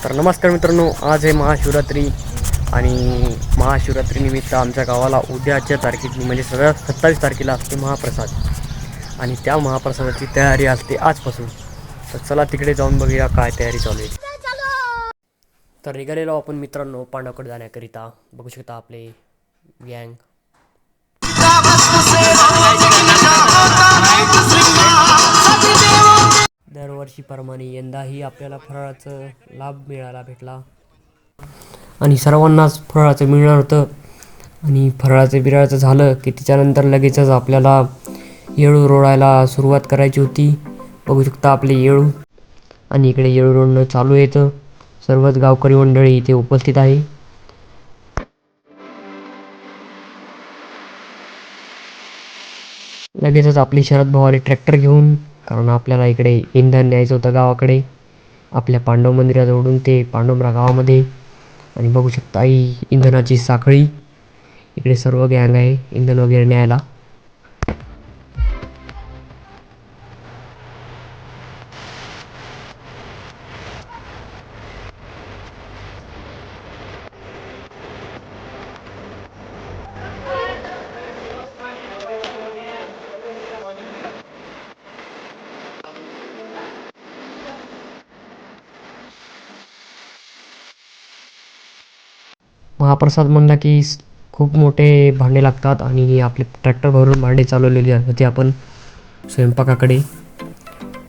तर नमस्कार मित्रांनो, आज आहे महाशिवरात्री आणि महाशिवरात्रीनिमित्त आमच्या गावाला उद्याच्या तारखेत म्हणजे 27 तारखेला असते महाप्रसाद आणि त्या महाप्रसादाची तयारी असते आजपासून. तर चला तिकडे जाऊन बघूया काय तयारी चालू आहे. तर निघालेलो आपण मित्रांनो पांडवकडे जाण्याकरिता. बघू शकता आपले गँग. दरवर्षीप्रमाणे यंदाही आपल्याला फराळाचा लाभ भेटला आणि सर्वांनाच फराळाचं मिळणार होतं. आणि फराळाचं बिराळाचं झालं की त्याच्यानंतर लगेचच आपल्याला येळू रोडायला सुरुवात करायची होती. बघू शकता आपले येळू आणि इकडे येळू रोडणं चालू येतं. सर्वच गावकरी मंडळी इथे उपस्थित आहे. लगेचच आपली शरद भावाले ट्रॅक्टर घेऊन, कारण आपल्याला इकडे इंधन न्यायचं होतं गावाकडे आपल्या पांडव मंदिराजवळून ते पांडुमरा गावामध्ये. आणि बघू शकता ही इंधनाची साखळी. इकडे सर्व गँग आहे इंधन वगैरे न्यायला. महाप्रसाद म्हणला की खूप मोठे भांडे लागतात आणि आपले ट्रॅक्टर भरून भांडे चालवलेले होते आपण स्वयंपाकाकडे.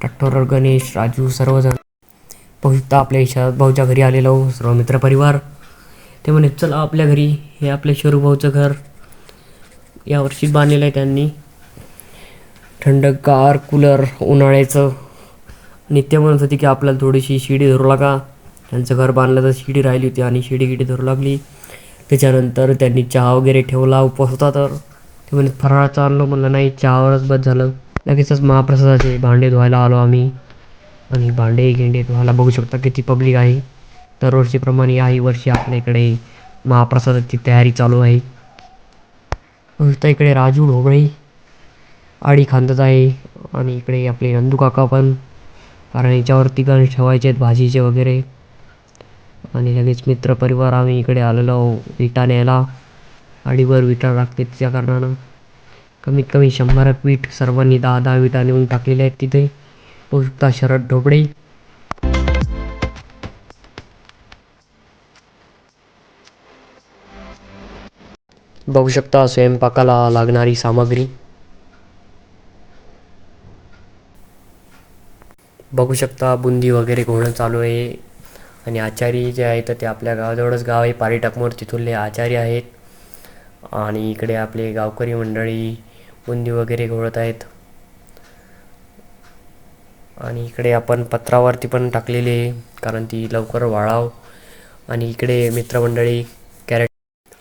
ट्रॅक्टरवर गणेश, राजू सर्वजण. बघू शकता आपल्या शरद भाऊच्या घरी आलेलो सर्व मित्रपरिवार. ते म्हणे चला आपल्या घरी, हे आपल्या शरू भाऊचं घर यावर्षी बांधलेलं आहे त्यांनी. थंडगार कूलर उन्हाळ्याचं. आणि ते म्हणत होती की आपल्याला थोडीशी शिडी धरू लागा. त्यांचं घर बांधलं तर शिडी राहिली होती आणि शिडी धरू लागली. त्याच्यानंतर त्यांनी चहा वगैरे ठेवला, उपवास होता तर. ते म्हणे फराळाचं आणलं, म्हणलं नाही चहावरच बस झालं. लगेचच महाप्रसादाचे भांडे धुवायला आलो आम्ही आणि भांडे गिंडे धुवायला. बघू शकता किती पब्लिक आहे. दरवर्षीप्रमाणे याही वर्षी आपल्या इकडे महाप्रसादाची तयारी चालू आहे. बघू शकता इकडे राजू ढोबळे आडी खांदत आहे आणि इकडे आपले नंदू काका पण, कारण याच्यावरती गणेश ठेवायचे आहेत भाजीचे वगैरे. आणि लगेच मित्रपरिवार आम्ही इकडे आलेलो विटा न्यायला. आडीवर विटा लागते त्या कारणानं कमीत कमी 100 वीट सर्वांनी 10-10 विटा नेऊन टाकलेल्या आहेत तिथे. बघू शकता शरद ढोबळे. बघू शकता स्वयंपाकाला लागणारी सामग्री. बघू शकता बुंदी वगैरे घोळणं चालू आहे. आणि आचारी जे आहेत ते आपल्या गावाजवळच गाव आहे पारीटाकमोड, तिथले आचारी आहेत. आणि इकडे आपले गावकरी मंडळी बुंदी वगैरे घोळत आहेत. आणि इकडे आपण पत्रावरती पण टाकलेली आहे कारण ती लवकर वाळाव. आणि इकडे मित्रमंडळी कॅरेट.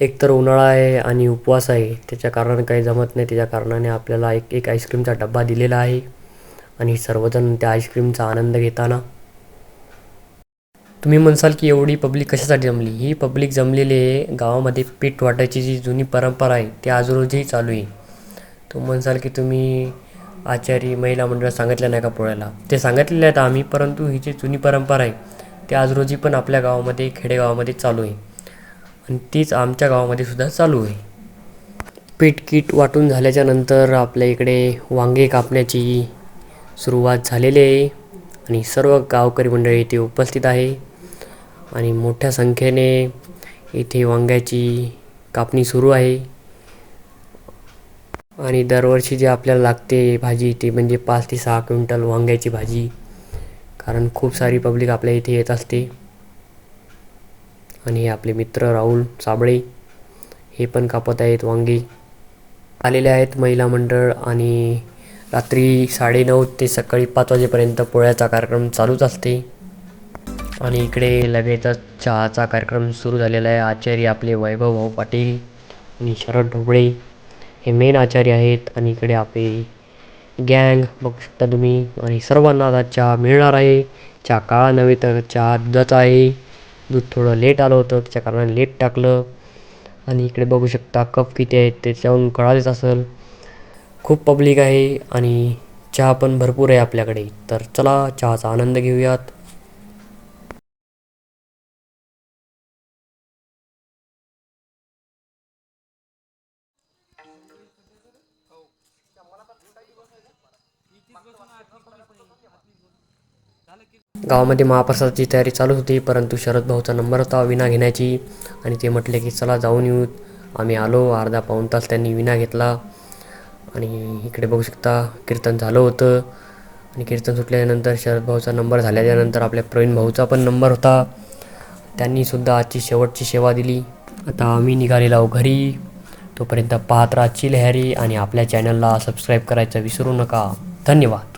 एकतर उन्हाळा आहे आणि उपवास आहे, त्याच्या कारणाने काही जमत नाही. त्याच्या कारणाने आपल्याला एक आईस्क्रीमचा डब्बा दिलेला आहे आणि सर्वजण त्या आईस्क्रीमचा आनंद घेताना. तुम्ही म्हणसाल की एवढी पब्लिक कशासाठी जमली? ही पब्लिक जमलेली आहे गावामध्ये पीठ वाटायची जी जुनी परंपरा आहे ती आज रोजही चालू आहे. तुम्ही म्हणसाल की तुम्ही आचारी महिला मंडळ सांगितलं नाही का पोळ्याला? ते सांगितलेले आहेत आम्ही, परंतु ही जी जुनी परंपरा आहे ती आज रोजी पण आपल्या गावामध्ये खेडेगावामध्ये चालू आहे आणि तीच आमच्या गावामध्ये सुद्धा चालू आहे. पीठ कीट वाटून झाल्याच्या नंतर आपल्या इकडे वांगे कापण्याची सुरुवात झालेली आहे आणि सर्व गावकरी मंडळी इथे उपस्थित आहे आणि मोठ्या संख्येने इथे वांग्याची कापणी सुरू आहे. आणि दरवर्षी जे आपल्याला लागते भाजी ती म्हणजे 5 ते 6 क्विंटल वांग्याची भाजी, कारण खूप सारी पब्लिक आपल्या इथे येत असते. आणि आपले मित्र राहुल साबळे हे पण कापत आहेत वांगी. आलेले आहेत महिला मंडळ आणि रात्री 9:30 ते सकाळी 5 वाजेपर्यंत पोळ्याचा कार्यक्रम चालूच असते. आणि इकडे लगेचच चहाचा कार्यक्रम सुरू झालेला आहे. आचार्य आपले वैभव भाऊ पाटील आणि शरद ढोबळे हे मेन आचार्य आहेत. आणि इकडे आपले गँग बघू शकता तुम्ही. आणि सर्वांना आता चहा मिळणार आहे. चहा काळा नव्हे तर चहा दुधाचा आहे. दूध थोडं लेट आलं होतं त्याच्या कारणाने लेट टाकलं. आणि इकडे बघू शकता कप किती आहेत त्याच्याहून कळालेच असेल. खूप पब्लिक आहे आणि चहा पण भरपूर आहे आपल्याकडे. तर चला चहाचा आनंद घेऊयात. गावामध्ये महाप्रसादाची तयारी चालू होती, परंतु शरद भाऊचा नंबर होता विणा घेण्याची आणि ते म्हटले की चला जाऊन येऊत. आम्ही आलो. अर्धा पाऊण तास त्यांनी विणा घेतला आणि इकडे बघू शकता कीर्तन झालं होतं. आणि कीर्तन सुटल्यानंतर शरद भाऊचा नंबर झाल्याच्यानंतर आपल्या प्रवीण भाऊचा पण नंबर होता. त्यांनीसुद्धा आजची शेवटची सेवा दिली. आता आम्ही निघालेलो आहोत घरी. तोपर्यंत पाहत राहा चिलहरी आणि आपल्या चॅनलला सबस्क्राईब करायचं विसरू नका. धन्यवाद.